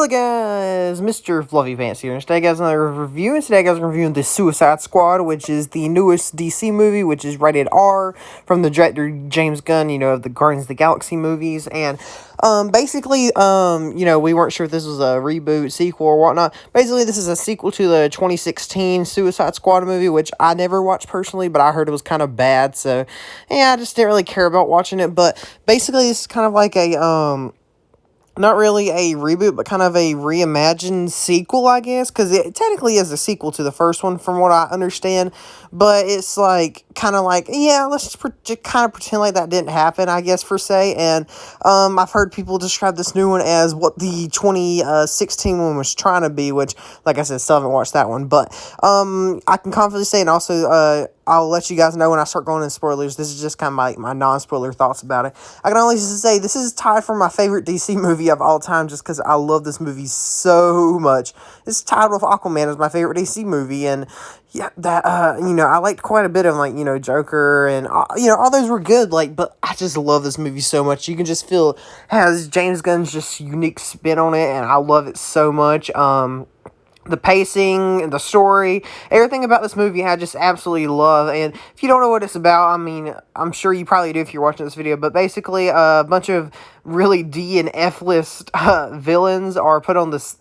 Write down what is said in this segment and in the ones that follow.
Hello guys, Mr. Fluffy Pants here, and today guys another review, and today guys I'm reviewing the Suicide Squad, which is the newest DC movie, which is rated R, from the director James Gunn, of the Guardians of the Galaxy movies, and, basically, we weren't sure if this was a reboot, sequel, or whatnot. Basically, this is a sequel to the 2016 Suicide Squad movie, which I never watched personally, but I heard it was kind of bad, so, yeah, I just didn't really care about watching it, but basically, this is kind of like a, not really a reboot, but kind of a reimagined sequel, I guess, because it technically is a sequel to the first one, from what I understand, but it's like, kind of like, yeah, let's just kind of pretend like that didn't happen, I guess, per se, and, I've heard people describe this new one as what the 2016 one was trying to be, which, like I said, still haven't watched that one, but, I can confidently say, and also, I'll let you guys know when I start going into spoilers. This is just kind of my non-spoiler thoughts about it. I can only just say this is tied for my favorite DC movie of all time just because I love this movie so much. It's tied with Aquaman as my favorite DC movie, and yeah, that, I liked quite a bit of, Joker, and, all those were good, but I just love this movie so much. You can just feel it has James Gunn's just unique spin on it, and I love it so much. The pacing, the story, everything about this movie I just absolutely love. And if you don't know what it's about, I mean, I'm sure you probably do if you're watching this video, but basically a bunch of really D and F list villains are put on this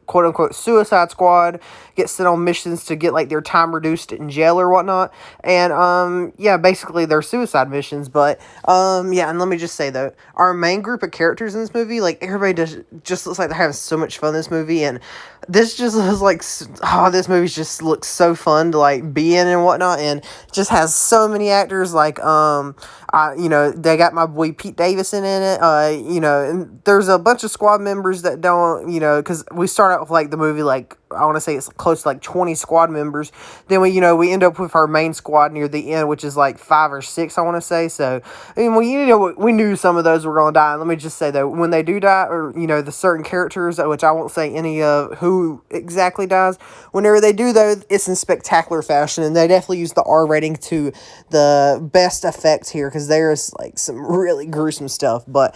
quote unquote Suicide Squad, get sent on missions to get their time reduced in jail or whatnot, and yeah, basically they're suicide missions. But yeah, and let me just say though, our main group of characters in this movie, everybody just looks like they're having so much fun in this movie, and this just looks this movie just looks so fun to be in and whatnot, and just has so many actors they got my boy Pete Davidson in it, and there's a bunch of squad members that don't, because we start out with the movie I want to say it's close to 20 squad members. Then we end up with our main squad near the end, which is 5 or 6, I want to say. So, I mean, we knew some of those were going to die. And let me just say though, when they do die, or, the certain characters, which I won't say any of who exactly dies, whenever they do though, it's in spectacular fashion. And they definitely use the R rating to the best effect here, because there's some really gruesome stuff. But,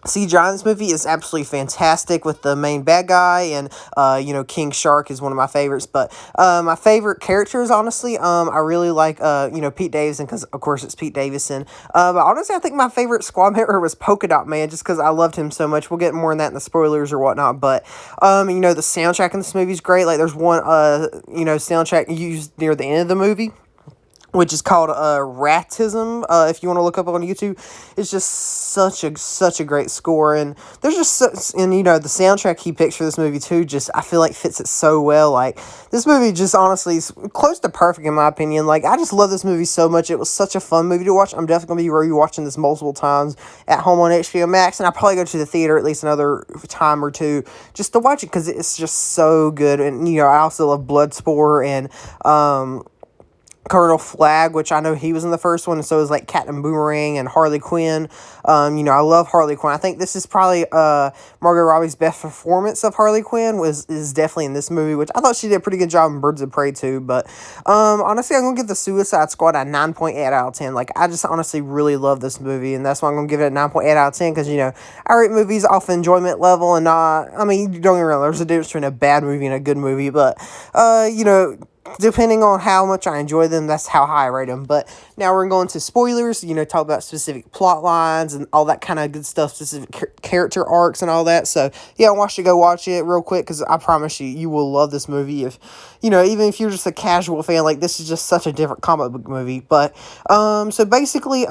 CGI in this movie is absolutely fantastic with the main bad guy, and, King Shark is one of my favorites, but, my favorite characters, honestly, I really like, Pete Davidson, because, of course, it's Pete Davidson, but honestly, I think my favorite squad member was Polka Dot Man, just because I loved him so much. We'll get more on that in the spoilers or whatnot, but, the soundtrack in this movie is great. There's one, soundtrack used near the end of the movie, which is called Ratism, if you want to look up on YouTube. It's just such a great score, and there's just the soundtrack he picks for this movie too, just I feel fits it so well. This movie just honestly is close to perfect in my opinion. I just love this movie so much. It was such a fun movie to watch. I'm definitely going to be rewatching this multiple times at home on HBO Max, and I'll probably go to the theater at least another time or two just to watch it, because it's just so good. And I also love Bloodsport and Colonel Flag, which I know he was in the first one, and so is Captain Boomerang and Harley Quinn. I love Harley Quinn. I think this is probably Margot Robbie's best performance of Harley Quinn is definitely in this movie, which I thought she did a pretty good job in Birds of Prey too. But honestly, I'm gonna give the Suicide Squad a 9.8 out of 10. I just honestly really love this movie, and that's why I'm gonna give it a 9.8 out of 10, because I rate movies off enjoyment level, and not, I mean, don't get me wrong, there's a difference between a bad movie and a good movie, but depending on how much I enjoy them, that's how high I rate them. But now we're going to go into spoilers, talk about specific plot lines and all that kind of good stuff, specific character arcs and all that. So, yeah, I want you to go watch it real quick, because I promise you will love this movie. If, even if you're just a casual fan, this is just such a different comic book movie. But, so basically,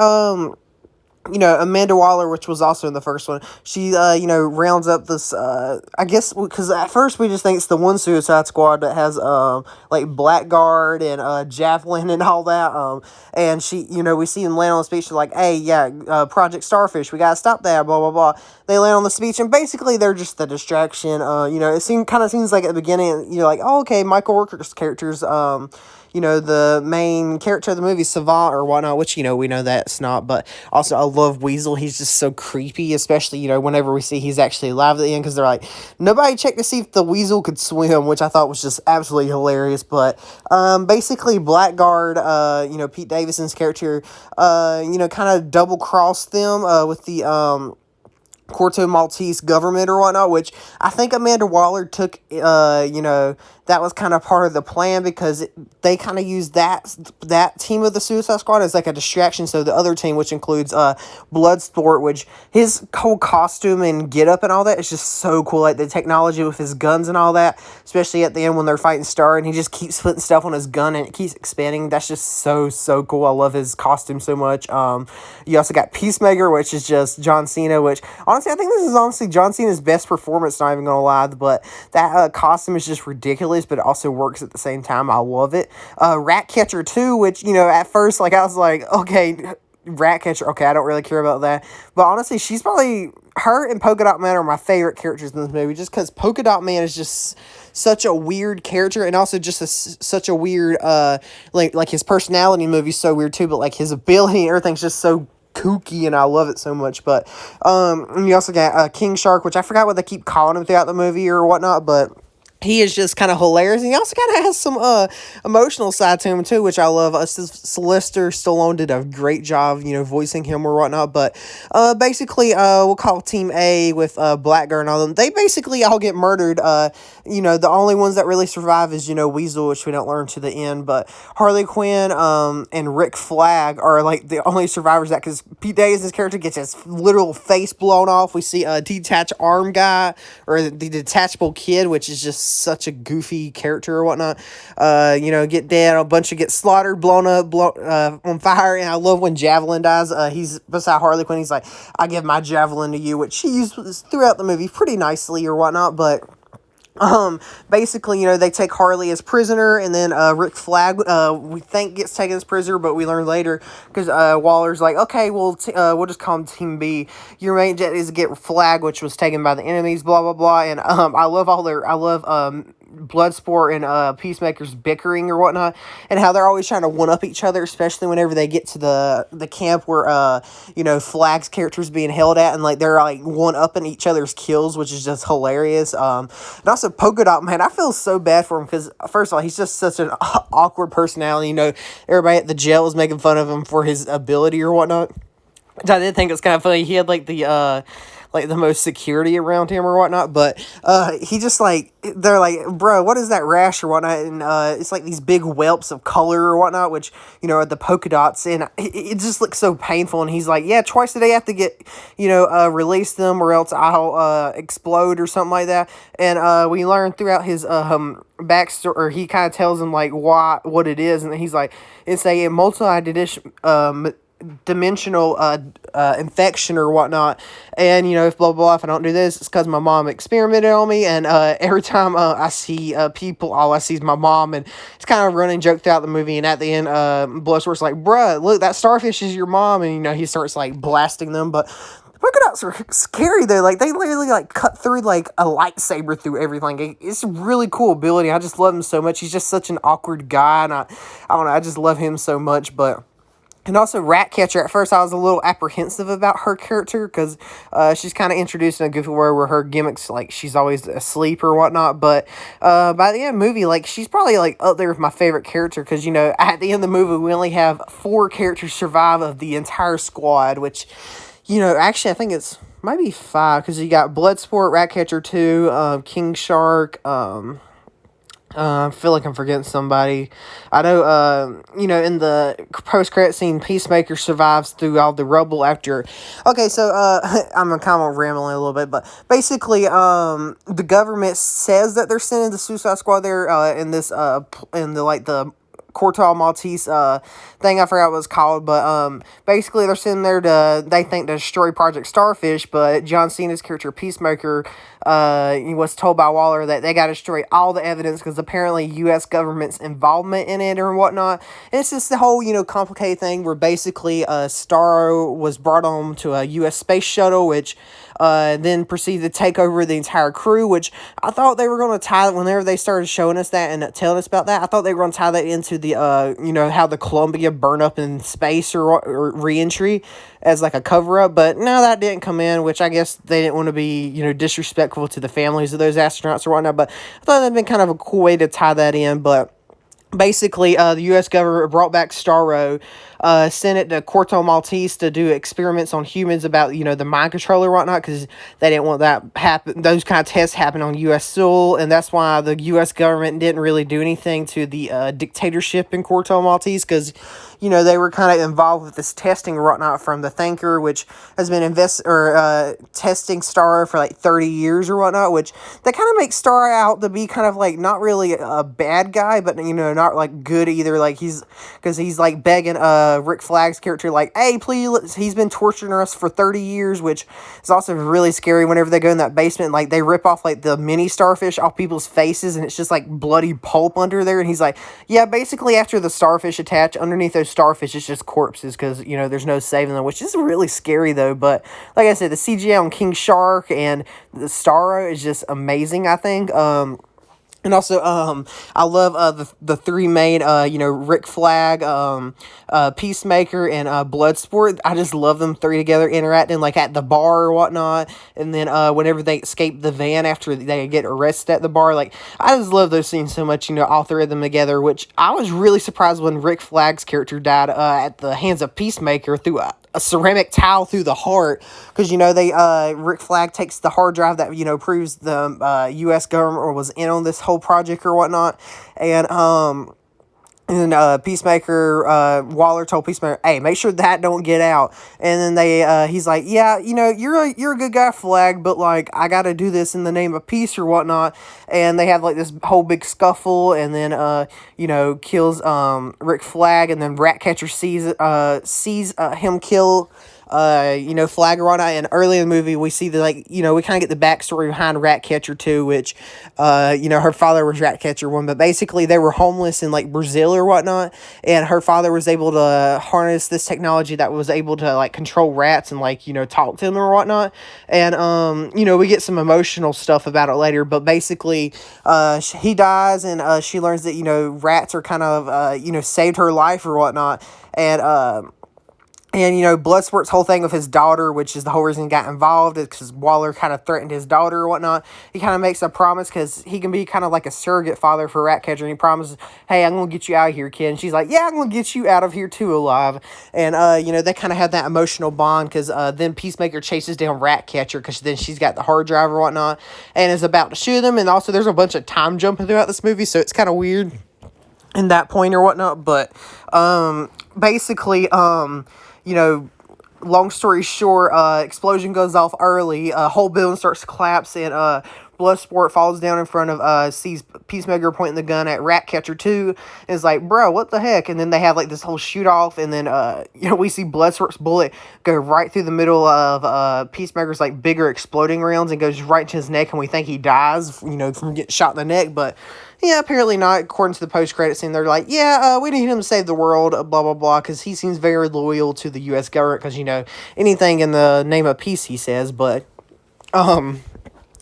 Amanda Waller, which was also in the first one, she, rounds up this, I guess, because at first we just think it's the one Suicide Squad that has, Blackguard and, Javelin and all that, and she, we see them land on the speech, she's like, hey, yeah, Project Starfish, we gotta stop that, blah, blah, blah. They land on the speech, and basically they're just the distraction. It kind of seems like at the beginning, you're like, oh, okay, Michael Rooker's character's, the main character of the movie, Savant or whatnot, which, we know that's not, but also I love Weasel. He's just so creepy, especially, whenever we see he's actually alive at the end, because they're like, nobody checked to see if the Weasel could swim, which I thought was just absolutely hilarious. But, basically Blackguard, Pete Davidson's character, kind of double-crossed them, with the, Corto Maltese government or whatnot, which I think Amanda Waller took, that was kind of part of the plan because they kind of used that team of the Suicide Squad as like a distraction. So the other team, which includes Bloodsport, which his whole costume and get up and all that is just so cool. Like the technology with his guns and all that, especially at the end when they're fighting Star and he just keeps putting stuff on his gun and it keeps expanding. That's just so cool. I love his costume so much. You also got Peacemaker, which is just John Cena, which honestly, I think this is honestly John Cena's best performance, not even gonna lie, but that costume is just ridiculous, but it also works at the same time. I love it. Ratcatcher 2, which, at first, like, I was like, okay, Ratcatcher, okay, I don't really care about that, but honestly, she's probably, her and Polka Dot Man are my favorite characters in this movie, just because Polka Dot Man is just such a weird character, and also just such a weird, like his personality in the movie is so weird too, but like his ability and everything's just so kooky, and I love it so much. But and you also got King Shark, which I forgot what they keep calling him throughout the movie or whatnot, but he is just kind of hilarious, and he also kind of has some emotional side to him too, which I love. Sylvester Stallone did a great job, voicing him or whatnot. But basically, we'll call Team A with Blackguard and all them. They basically all get murdered. The only ones that really survive is Weasel, which we don't learn to the end. But Harley Quinn and Rick Flag are like the only survivors that, because Pete Davidson's character gets his literal face blown off. We see a detached arm guy or the detachable kid, which is just such a goofy character or whatnot, get dead, a bunch of get slaughtered, blown up, on fire, and I love when Javelin dies. He's beside Harley Quinn, he's like, I give my javelin to you, which she uses throughout the movie pretty nicely or whatnot, but basically, they take Harley as prisoner, and then Rick Flag, we think gets taken as prisoner, but we learn later, because Waller's like, okay, we'll just call him Team B. Your main jet is to get Flag, which was taken by the enemies, blah, blah, blah, and I love Bloodsport and Peacemaker's bickering or whatnot, and how they're always trying to one-up each other, especially whenever they get to the camp where, Flag's character's being held at, and, like, they're, like, one-upping each other's kills, which is just hilarious, and also Polka Dot Man, I feel so bad for him, because, first of all, he's just such an awkward personality, everybody at the jail is making fun of him for his ability or whatnot, which I did think it was kind of funny. He had, like, the most security around him or whatnot, but he just, like, they're like, bro, what is that rash or whatnot, and it's like these big whelps of color or whatnot, which, are the polka dots, and it just looks so painful, and he's like, yeah, twice a day I have to get, release them or else I'll explode or something like that, and we learn throughout his backstory, or he kind of tells him, like, what it is, and he's like, it's a dimensional infection or whatnot, and if blah blah, if I don't do this, it's because my mom experimented on me, and every time I see people, all I see is my mom, and it's kind of a running joke throughout the movie, and at the end Bloodsport's like, bruh, look, that starfish is your mom, and he starts like blasting them, but polka dots are scary though, like they literally like cut through like a lightsaber through everything. It's a really cool ability. I just love him so much. He's just such an awkward guy, and I don't know, I just love him so much. But and also Ratcatcher, at first I was a little apprehensive about her character, because she's kind of introduced in a goofy way where her gimmick's like she's always asleep or whatnot, but by the end of the movie, like, she's probably like up there with my favorite character, because at the end of the movie we only have 4 characters survive of the entire squad, which, actually I think it's might be 5, because you got Bloodsport, Ratcatcher 2, King Shark, I feel like I'm forgetting somebody. I know, in the post-credit scene, Peacemaker survives through all the rubble after... Okay, so, I'm kind of rambling a little bit, but basically, the government says that they're sending the Suicide Squad there, in this, in the Cortal Maltese thing, I forgot what it's called, but basically they're sitting there they think to destroy Project Starfish, but John Cena's character Peacemaker he was told by Waller that they got to destroy all the evidence because apparently U.S. government's involvement in it or whatnot. And it's just the whole, complicated thing where basically Starro was brought on to a U.S. space shuttle, which then proceeded to take over the entire crew, which I thought they were going to tie, whenever they started showing us that and telling us about that, I thought they were going to tie that into the, how the Columbia burned up in space or re-entry as like a cover-up, but no, that didn't come in, which I guess they didn't want to be, disrespectful to the families of those astronauts or whatnot, but I thought that'd been kind of a cool way to tie that in, but basically, the U.S. government brought back Starro, sent it to Corto Maltese to do experiments on humans about, the mind controller and whatnot, because they didn't want that happen, those kind of tests happen on U.S. soil, and that's why the U.S. government didn't really do anything to the dictatorship in Corto Maltese, because they were kind of involved with this testing or whatnot from the Thinker, which has been testing Star for like 30 years or whatnot, which they kind of make Star out to be kind of like not really a bad guy, but not like good either. Like because he's like begging Rick Flag's character, like, hey, please, he's been torturing us for 30 years, which is also really scary whenever they go in that basement and, like, they rip off like the mini starfish off people's faces, and it's just like bloody pulp under there, and he's like, yeah, basically after the starfish attach, underneath those starfish, it's just corpses, because there's no saving them, which is really scary though. But like I said, the CGI on King Shark and the Starro is just amazing, I think. And also, I love the three main, Rick Flag, Peacemaker, and Bloodsport. I just love them three together interacting, like, at the bar or whatnot. And then whenever they escape the van after they get arrested at the bar, like, I just love those scenes so much, all three of them together, which I was really surprised when Rick Flag's character died at the hands of Peacemaker through a ceramic towel through the heart, because Rick Flag takes the hard drive that proves the U.S. government was in on this whole project or whatnot, and Peacemaker, Waller told Peacemaker, hey, make sure that don't get out. And then he's like, yeah, you're a good guy, Flag, but, like, I gotta do this in the name of peace or whatnot. And they have, like, this whole big scuffle, and then, kills, Rick Flag, and then Ratcatcher sees him kill, Flag or whatnot. And early in the movie, we see we kind of get the backstory behind Ratcatcher 2, which, her father was Ratcatcher 1, but basically they were homeless in, like, Brazil or whatnot, and her father was able to harness this technology that was able to, like, control rats and, like, talk to them or whatnot. And, we get some emotional stuff about it later, but basically, he dies, and, she learns that, rats are kind of, saved her life or whatnot. And, Bloodsport's whole thing with his daughter, which is the whole reason he got involved, is because Waller kind of threatened his daughter or whatnot. He kind of makes a promise, because he can be kind of like a surrogate father for Ratcatcher, and he promises, hey, I'm going to get you out of here, kid. And she's like, yeah, I'm going to get you out of here too alive. And, they kind of have that emotional bond, because then Peacemaker chases down Ratcatcher, because then she's got the hard drive or whatnot, and is about to shoot him. And also there's a bunch of time jumping throughout this movie, so it's kind of weird in that point or whatnot. But basically, long story short, explosion goes off early, whole building starts to collapse, and Bloodsport falls down in front of, sees Peacemaker pointing the gun at Ratcatcher 2, and is like, bro, what the heck? And then they have, like, this whole shoot-off, and then, we see Bloodsport's bullet go right through the middle of, Peacemaker's, like, bigger exploding rounds, and goes right to his neck, and we think he dies, from getting shot in the neck, but yeah, apparently not. According to the post-credit scene, they're like, yeah, we need him to save the world, blah, blah, blah, because he seems very loyal to the U.S. government, because, anything in the name of peace, he says, but,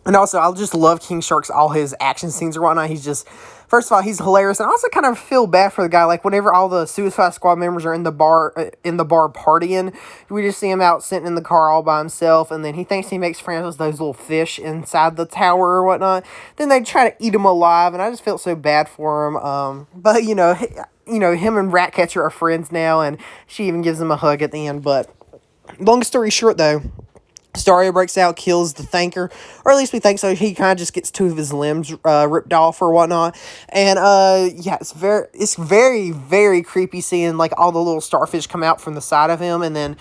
and also, I just love King Shark's, all his action scenes or whatnot. He's just, first of all, he's hilarious, and I also kind of feel bad for the guy. Like, whenever all the Suicide Squad members are in the bar partying, we just see him out sitting in the car all by himself, and then he thinks he makes friends with those little fish inside the tower or whatnot. Then they try to eat him alive, and I just felt so bad for him. But, him and Ratcatcher are friends now, and she even gives him a hug at the end. But long story short, though, Starro breaks out, kills the Thinker, or at least we think so. He kind of just gets two of his limbs ripped off or whatnot, and yeah, it's very, very creepy seeing, like, all the little starfish come out from the side of him, and then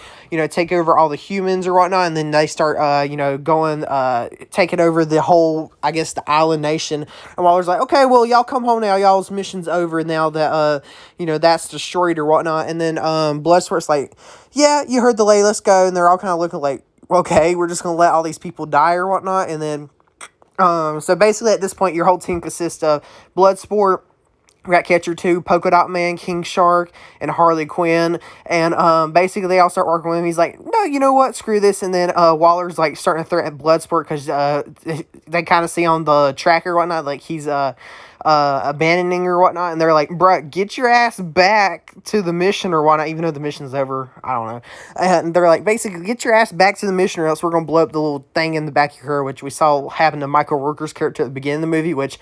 take over all the humans or whatnot, and then they start going taking over the whole, I guess, the island nation. And Waller's like, okay, well, y'all come home now, y'all's mission's over now that that's destroyed or whatnot. And then Bloodsport's like, yeah, you heard the lay, let's go. And they're all kind of looking like, okay, we're just going to let all these people die or whatnot. And then, so basically at this point, your whole team consists of Bloodsport, Ratcatcher 2, Polka Dot Man, King Shark, and Harley Quinn. And basically they all start working with him. He's like, no, you know what, screw this. And then Waller's like starting to threaten Bloodsport, because they kind of see on the tracker or whatnot, like he's abandoning or whatnot, and they're like, bruh, get your ass back to the mission or whatnot, even though the mission's over. I don't know. And they're like, basically, get your ass back to the mission, or else we're gonna blow up the little thing in the back of your hair, which we saw happen to Michael Rooker's character at the beginning of the movie, which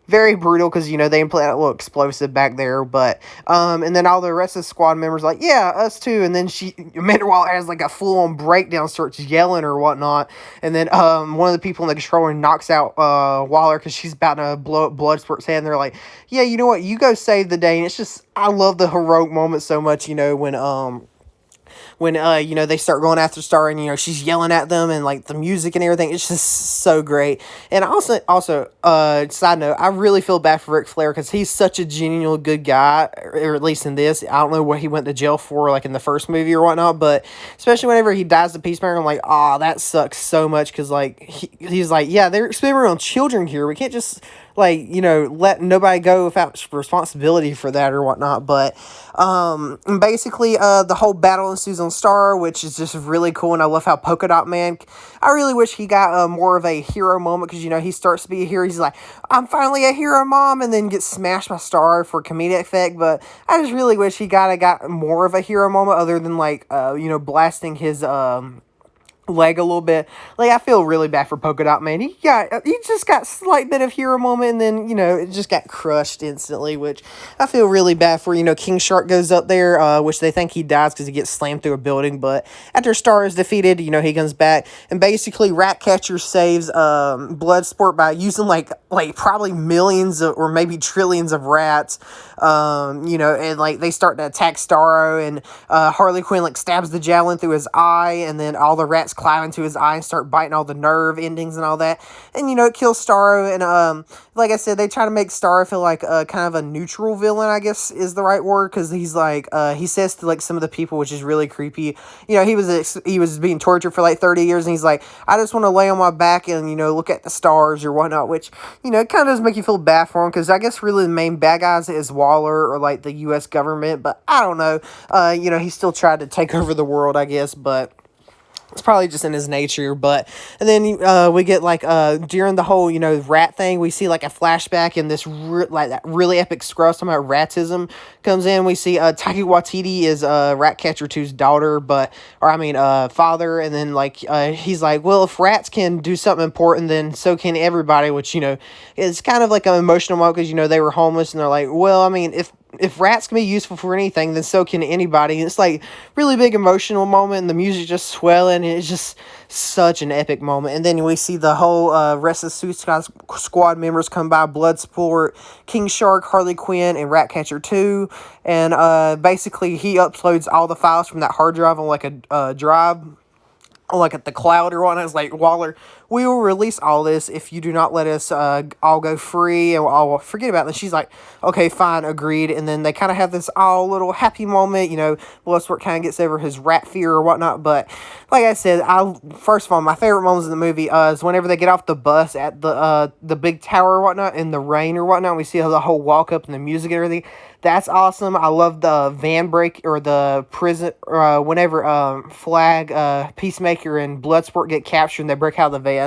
very brutal because, they implant a little explosive back there. But and then all the rest of the squad members like, yeah, us too. And then Amanda Waller has like a full on breakdown, starts yelling or whatnot. And then one of the people in the control room knocks out Waller because she's about to blow up Bloodsport's head. And they're like, yeah, you know what, you go save the day. And it's just, I love the heroic moment so much, when they start going after Star, and she's yelling at them, and like the music and everything, it's just so great. And also side note, I really feel bad for Ric Flair because he's such a genuine good guy, or at least in this. I don't know what he went to jail for, like in the first movie or whatnot, but especially whenever he dies the Peacemaker, I'm like, that sucks so much, because like he's like, yeah, they're experimenting on children here, we can't just let nobody go without responsibility for that or whatnot. But basically the whole battle ensues on Star, which is just really cool. And I love how Polka Dot Man, I really wish he got more of a hero moment, because he starts to be a hero. He's like, I'm finally a hero, mom, and then gets smashed by Star for comedic effect. But I just really wish he got more of a hero moment, other than like blasting his leg a little bit. Like, I feel really bad for Polka Dot Man. He just got slight bit of hero moment, and then it just got crushed instantly, which I feel really bad for. King Shark goes up there, which they think he dies because he gets slammed through a building, but after Star is defeated, he comes back, and basically Ratcatcher saves Bloodsport by using like probably millions or maybe trillions of rats, and like they start to attack Starro, and Harley Quinn like stabs the javelin through his eye, and then all the rats climb into his eye and start biting all the nerve endings and all that, and it kills Starro. And like I said, they try to make Starro feel like kind of a neutral villain, I guess is the right word, because he's like he says to like some of the people, which is really creepy, he was being tortured for like 30 years, and he's like, I just want to lay on my back and look at the stars or whatnot, which it kind of does make you feel bad for him, because I guess really the main bad guys is Waller or like the U.S. government, but I don't know. He still tried to take over the world, I guess, but it's probably just in his nature. But and then we get like during the whole rat thing, we see like a flashback, and this like that really epic scroll talking about ratism comes in. We see Taika Waititi is Ratcatcher 2's daughter, father, and then like he's like, well, if rats can do something important, then so can everybody, which is kind of like an emotional moment, because they were homeless, and they're like, well, I mean, if rats can be useful for anything, then so can anybody. And it's like really big emotional moment, and the music just swelling, and it's just such an epic moment. And then we see the whole rest of the Suicide Squad members come by: Bloodsport, King Shark, Harley Quinn, and Ratcatcher 2. And basically he uploads all the files from that hard drive on like a drive, like at the cloud or whatnot. It's like, Waller, we will release all this if you do not let us all go free, and I'll forget about this. She's like, okay, fine, agreed. And then they kind of have this all little happy moment. Bloodsport kind of gets over his rat fear or whatnot. But like I said, first of all, my favorite moments in the movie is whenever they get off the bus at the big tower or whatnot in the rain or whatnot. We see the whole walk up and the music and everything. That's awesome. I love the van break, or the prison, whenever Flag, Peacemaker, and Bloodsport get captured and they break out of the van.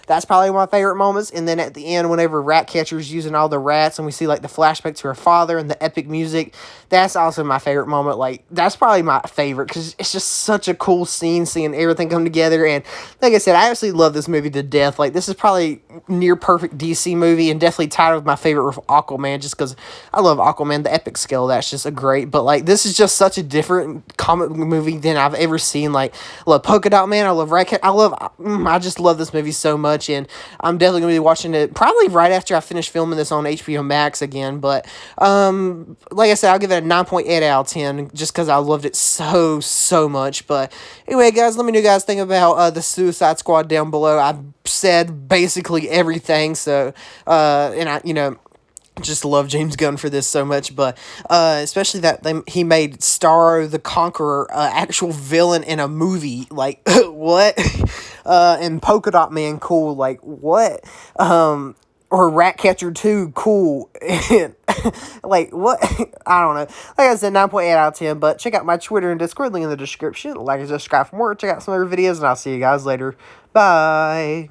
That's probably one of my favorite moments. And then at the end, whenever Ratcatcher's using all the rats, and we see like the flashback to her father and the epic music, that's also my favorite moment. Like, that's probably my favorite, because it's just such a cool scene, seeing everything come together. And like I said, I absolutely love this movie to death. Like, this is probably near perfect DC movie, and definitely tied with my favorite with Aquaman, just because I love Aquaman. The epic scale, that's just a great. But like, this is just such a different comic movie than I've ever seen. Like, I love Polka Dot Man, I love Ratcat, I just love this movie so much. And I'm definitely going to be watching it probably right after I finish filming this on HBO Max again. But like I said, I'll give it a 9.8 out of 10, just because I loved it so much. But anyway, guys, let me know what you guys think about the Suicide Squad down below. I've said basically everything, so and I just love James Gunn for this so much. But especially that he made Starro the Conqueror actual villain in a movie. Like, what? And Polka Dot Man, cool. Like, what? Or Ratcatcher 2, cool. Like, what? I don't know. Like I said, 9.8 out of 10. But check out my Twitter and Discord, link in the description. Like and subscribe for more. Check out some other videos, and I'll see you guys later. Bye.